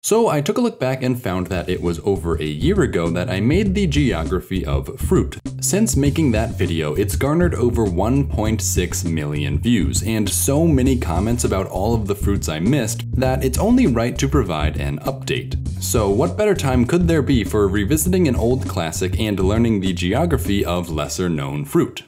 So I took a look back and found that it was over a year ago that I made the geography of fruit. Since making that video, it's garnered over 1.6 million views, and so many comments about all of the fruits I missed that it's only right to provide an update. So what better time could there be for revisiting an old classic and learning the geography of lesser known fruit?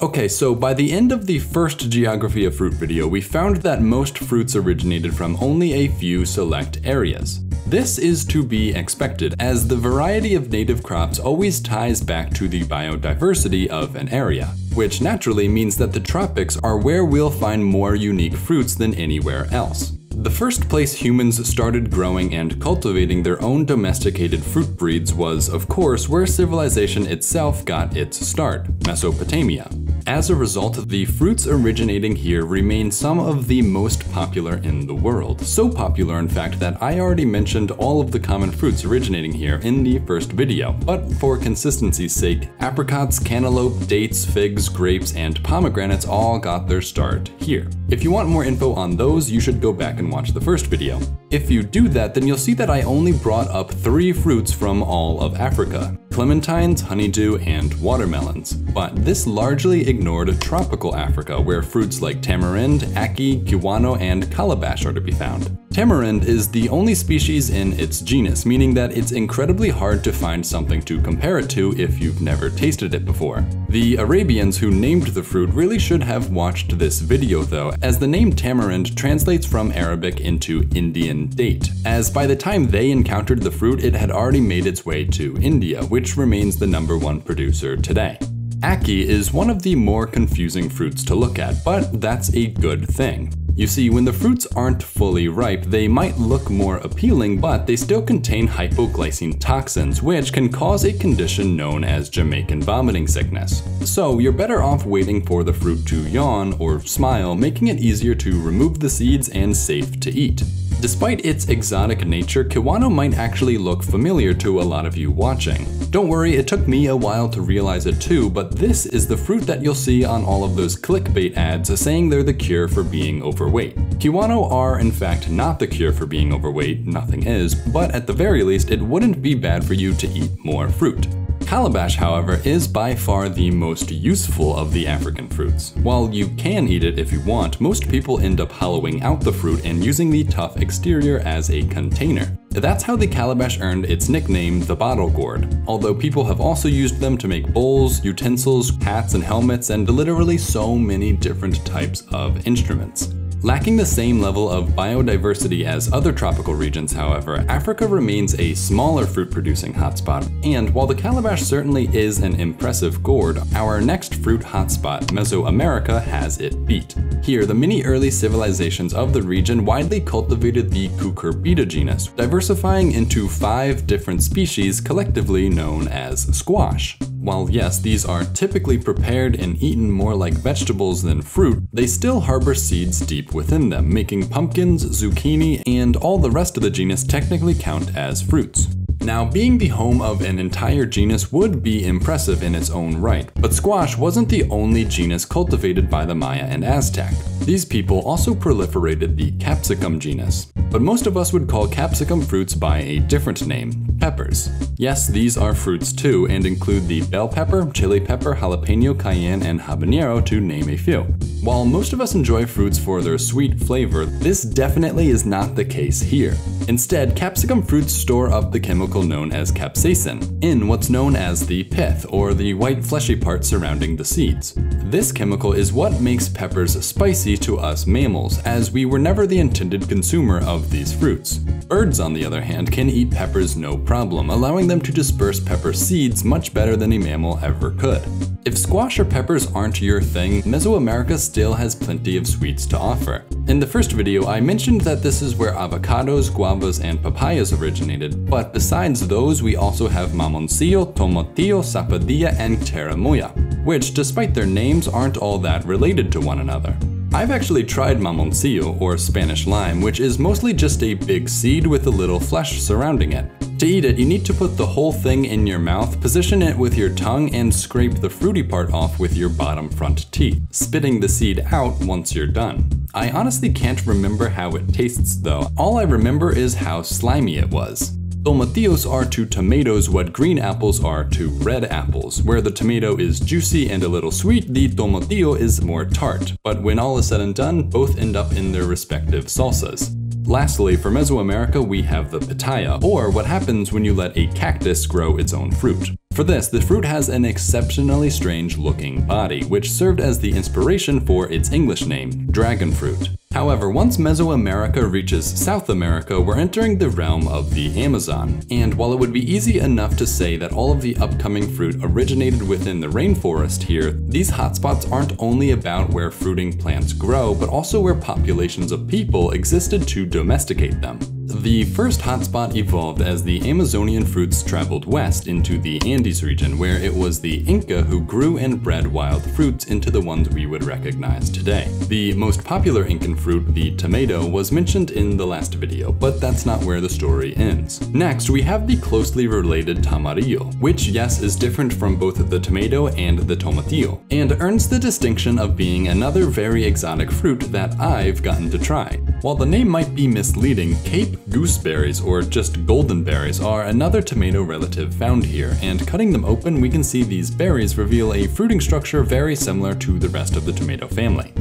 Okay, so by the end of the first Geography of Fruit video, we found that most fruits originated from only a few select areas. This is to be expected, as the variety of native crops always ties back to the biodiversity of an area, which naturally means that the tropics are where we'll find more unique fruits than anywhere else. The first place humans started growing and cultivating their own domesticated fruit breeds was, of course, where civilization itself got its start, Mesopotamia. As a result, the fruits originating here remain some of the most popular in the world. So popular, in fact, that I already mentioned all of the common fruits originating here in the first video. But for consistency's sake, apricots, cantaloupe, dates, figs, grapes, and pomegranates all got their start here. If you want more info on those, you should go back and watch the first video. If you do that, then you'll see that I only brought up 3 fruits from all of Africa: clementines, honeydew, and watermelons. But this largely ignored tropical Africa, where fruits like tamarind, ackee, kiwano, and calabash are to be found. Tamarind is the only species in its genus, meaning that it's incredibly hard to find something to compare it to if you've never tasted it before. The Arabians who named the fruit really should have watched this video though, as the name tamarind translates from Arabic into Indian date, as by the time they encountered the fruit, it had already made its way to India, which remains the #1 producer today. Ackee is one of the more confusing fruits to look at, but that's a good thing. You see, when the fruits aren't fully ripe, they might look more appealing, but they still contain hypoglycine toxins, which can cause a condition known as Jamaican vomiting sickness. So you're better off waiting for the fruit to yawn or smile, making it easier to remove the seeds and safe to eat. Despite its exotic nature, Kiwano might actually look familiar to a lot of you watching. Don't worry, it took me a while to realize it too, but this is the fruit that you'll see on all of those clickbait ads saying they're the cure for being overweight. Kiwano are in fact not the cure for being overweight, nothing is, but at the very least it wouldn't be bad for you to eat more fruit. Calabash, however, is by far the most useful of the African fruits. While you can eat it if you want, most people end up hollowing out the fruit and using the tough exterior as a container. That's how the calabash earned its nickname, the bottle gourd, although people have also used them to make bowls, utensils, hats and helmets, and literally so many different types of instruments. Lacking the same level of biodiversity as other tropical regions, however, Africa remains a smaller fruit-producing hotspot, and while the calabash certainly is an impressive gourd, our next fruit hotspot, Mesoamerica, has it beat. Here, the many early civilizations of the region widely cultivated the cucurbita genus, diversifying into 5 different species collectively known as squash. While yes, these are typically prepared and eaten more like vegetables than fruit, they still harbor seeds deep within them, making pumpkins, zucchini, and all the rest of the genus technically count as fruits. Now, being the home of an entire genus would be impressive in its own right, but squash wasn't the only genus cultivated by the Maya and Aztec. These people also proliferated the capsicum genus, but most of us would call capsicum fruits by a different name, peppers. Yes, these are fruits too, and include the bell pepper, chili pepper, jalapeno, cayenne, and habanero, to name a few. While most of us enjoy fruits for their sweet flavor, this definitely is not the case here. Instead, capsicum fruits store up the chemical known as capsaicin in what's known as the pith, or the white fleshy part surrounding the seeds. This chemical is what makes peppers spicy to us mammals, as we were never the intended consumer of these fruits. Birds, on the other hand, can eat peppers no problem, allowing them to disperse pepper seeds much better than a mammal ever could. If squash or peppers aren't your thing, Mesoamerica still has plenty of sweets to offer. In the first video, I mentioned that this is where avocados, guavas, and papayas originated, but besides those, we also have Mamoncillo, Tomatillo, Sapodilla, and Cherimoya, which, despite their names, aren't all that related to one another. I've actually tried Mamoncillo, or Spanish lime, which is mostly just a big seed with a little flesh surrounding it. To eat it, you need to put the whole thing in your mouth, position it with your tongue, and scrape the fruity part off with your bottom front teeth, spitting the seed out once you're done. I honestly can't remember how it tastes though. All I remember is how slimy it was. Tomatillos are to tomatoes what green apples are to red apples. Where the tomato is juicy and a little sweet, the tomatillo is more tart. But when all is said and done, both end up in their respective salsas. Lastly, for Mesoamerica, we have the pitaya, or what happens when you let a cactus grow its own fruit. For this, the fruit has an exceptionally strange looking body, which served as the inspiration for its English name, dragonfruit. However, once Mesoamerica reaches South America, we're entering the realm of the Amazon. And while it would be easy enough to say that all of the upcoming fruit originated within the rainforest here, these hotspots aren't only about where fruiting plants grow, but also where populations of people existed to domesticate them. The first hotspot evolved as the Amazonian fruits traveled west into the Andes region, where it was the Inca who grew and bred wild fruits into the ones we would recognize today. The most popular Incan fruit, the tomato, was mentioned in the last video, but that's not where the story ends. Next, we have the closely related Tamarillo, which yes is different from both the tomato and the tomatillo, and earns the distinction of being another very exotic fruit that I've gotten to try. While the name might be misleading, Cape gooseberries, or just goldenberries, are another tomato relative found here, and cutting them open we can see these berries reveal a fruiting structure very similar to the rest of the tomato family.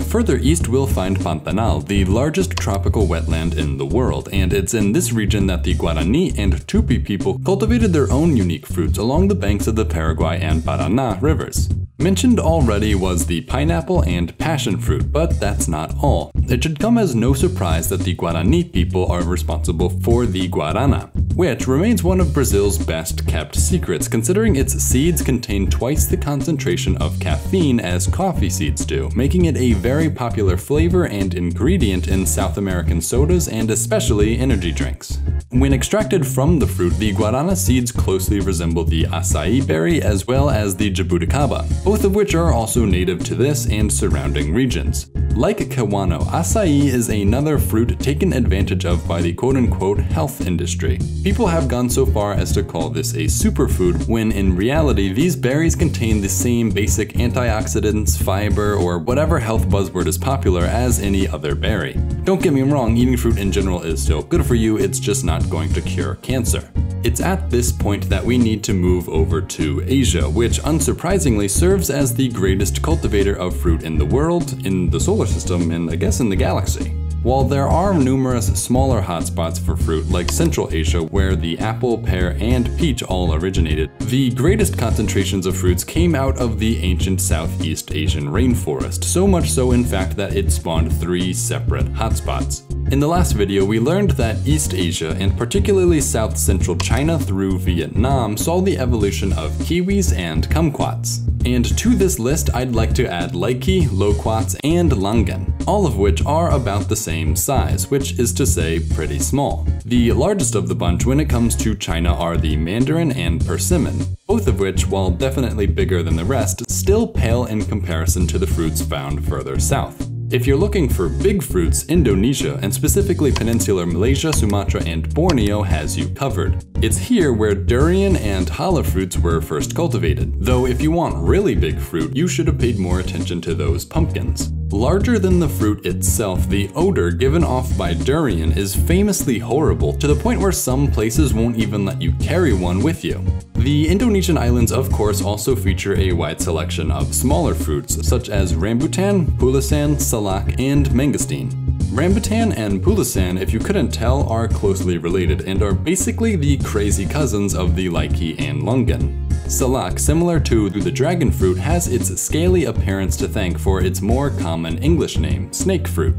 Further east we'll find Pantanal, the largest tropical wetland in the world, and it's in this region that the Guarani and Tupi people cultivated their own unique fruits along the banks of the Paraguay and Paraná rivers. Mentioned already was the pineapple and passion fruit, but that's not all. It should come as no surprise that the Guarani people are responsible for the guarana, which remains one of Brazil's best kept secrets considering its seeds contain twice the concentration of caffeine as coffee seeds do, making it a very popular flavor and ingredient in South American sodas and especially energy drinks. When extracted from the fruit, the guarana seeds closely resemble the acai berry as well as the jabuticaba, both of which are also native to this and surrounding regions. Like Kiwano, acai is another fruit taken advantage of by the quote-unquote health industry. People have gone so far as to call this a superfood, when in reality these berries contain the same basic antioxidants, fiber, or whatever health buzzword is popular as any other berry. Don't get me wrong, eating fruit in general is still good for you, it's just not going to cure cancer. It's at this point that we need to move over to Asia, which unsurprisingly serves as the greatest cultivator of fruit in the world, in the solar system, and I guess in the galaxy. While there are numerous smaller hotspots for fruit like Central Asia where the apple, pear, and peach all originated, the greatest concentrations of fruits came out of the ancient Southeast Asian rainforest, so much so in fact that it spawned 3 separate hotspots. In the last video, we learned that East Asia, and particularly South Central China through Vietnam, saw the evolution of kiwis and kumquats. And to this list, I'd like to add lychee, loquats, and longan, all of which are about the same size, which is to say pretty small. The largest of the bunch when it comes to China are the mandarin and persimmon, both of which, while definitely bigger than the rest, still pale in comparison to the fruits found further south. If you're looking for big fruits, Indonesia, and specifically Peninsular Malaysia, Sumatra, and Borneo has you covered. It's here where durian and challah fruits were first cultivated, though if you want really big fruit, you should have paid more attention to those pumpkins. Larger than the fruit itself, the odor given off by durian is famously horrible, to the point where some places won't even let you carry one with you. The Indonesian islands of course also feature a wide selection of smaller fruits such as rambutan, pulasan, salak, and mangosteen. Rambutan and pulasan, if you couldn't tell, are closely related and are basically the crazy cousins of the lychee and longan. Salak, similar to the dragon fruit, has its scaly appearance to thank for its more common English name, snake fruit.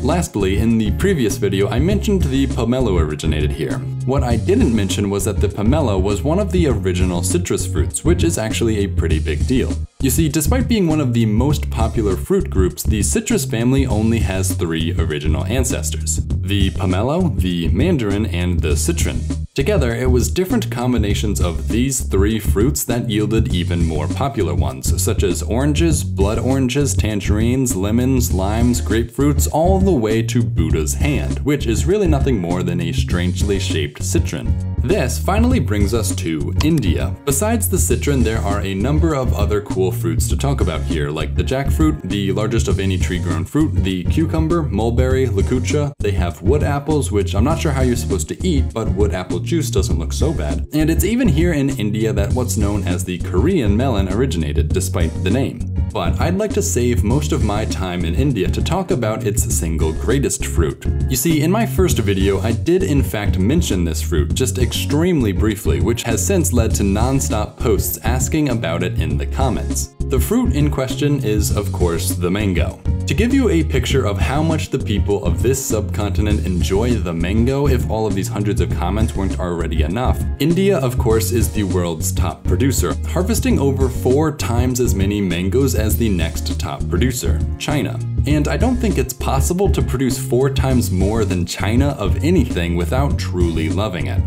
Lastly, in the previous video, I mentioned the pomelo originated here. What I didn't mention was that the pomelo was one of the original citrus fruits, which is actually a pretty big deal. You see, despite being one of the most popular fruit groups, the citrus family only has 3 original ancestors: the pomelo, the mandarin, and the citron. Together, it was different combinations of these 3 fruits that yielded even more popular ones, such as oranges, blood oranges, tangerines, lemons, limes, grapefruits, all the way to Buddha's hand, which is really nothing more than a strangely shaped citron. This finally brings us to India. Besides the citron, there are a number of other cool fruits to talk about here, like the jackfruit, the largest of any tree-grown fruit, the cucumber, mulberry, lakucha. They have wood apples, which I'm not sure how you're supposed to eat, but wood apple juice doesn't look so bad. And it's even here in India that what's known as the Korean melon originated, despite the name. But I'd like to save most of my time in India to talk about its single greatest fruit. You see, in my first video, I did in fact mention this fruit, just extremely briefly, which has since led to non-stop posts asking about it in the comments. The fruit in question is, of course, the mango. To give you a picture of how much the people of this subcontinent enjoy the mango, if all of these hundreds of comments weren't already enough, India, of course, is the world's top producer, harvesting over 4 times as many mangoes as the next top producer, China. And I don't think it's possible to produce 4 times more than China of anything without truly loving it.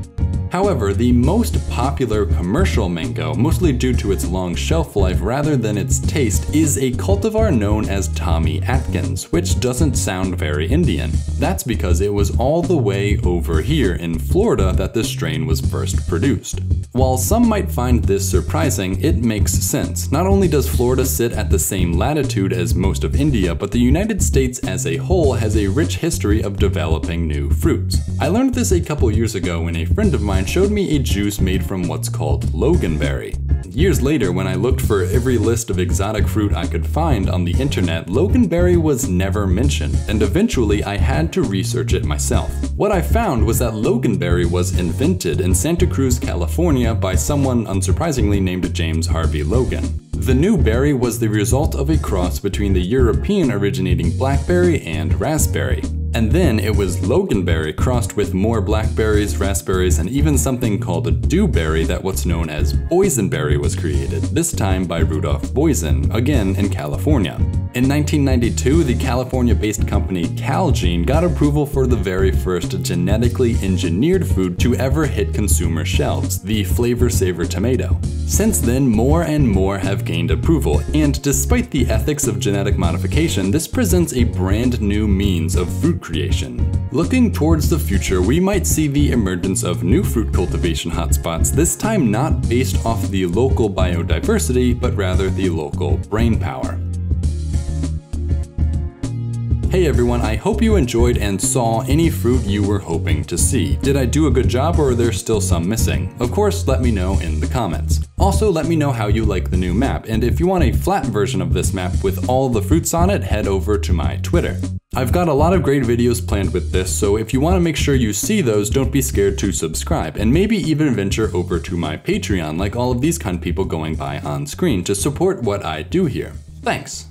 However, the most popular commercial mango, mostly due to its long shelf life rather than its taste, is a cultivar known as Tommy Atkins, which doesn't sound very Indian. That's because it was all the way over here in Florida that this strain was first produced. While some might find this surprising, it makes sense. Not only does Florida sit at the same latitude as most of India, but the United States as a whole has a rich history of developing new fruits. I learned this a couple years ago when a friend of mine showed me a juice made from what's called loganberry. Years later, when I looked for every list of exotic fruit I could find on the internet, loganberry was never mentioned, and eventually I had to research it myself. What I found was that loganberry was invented in Santa Cruz, California by someone unsurprisingly named James Harvey Logan. The new berry was the result of a cross between the European originating blackberry and raspberry. And then it was loganberry crossed with more blackberries, raspberries, and even something called a dewberry that what's known as boysenberry was created, this time by Rudolf Boysen, again in California. In 1992, the California-based company Calgene got approval for the very first genetically engineered food to ever hit consumer shelves, the Flavor Saver tomato. Since then, more and more have gained approval, and despite the ethics of genetic modification, this presents a brand new means of fruit creation. Looking towards the future, we might see the emergence of new fruit cultivation hotspots, this time not based off the local biodiversity, but rather the local brainpower. Hey everyone, I hope you enjoyed and saw any fruit you were hoping to see. Did I do a good job or are there still some missing? Of course, let me know in the comments. Also, let me know how you like the new map, and if you want a flat version of this map with all the fruits on it, head over to my Twitter. I've got a lot of great videos planned with this, so if you want to make sure you see those, don't be scared to subscribe, and maybe even venture over to my Patreon like all of these kind of people going by on screen to support what I do here. Thanks!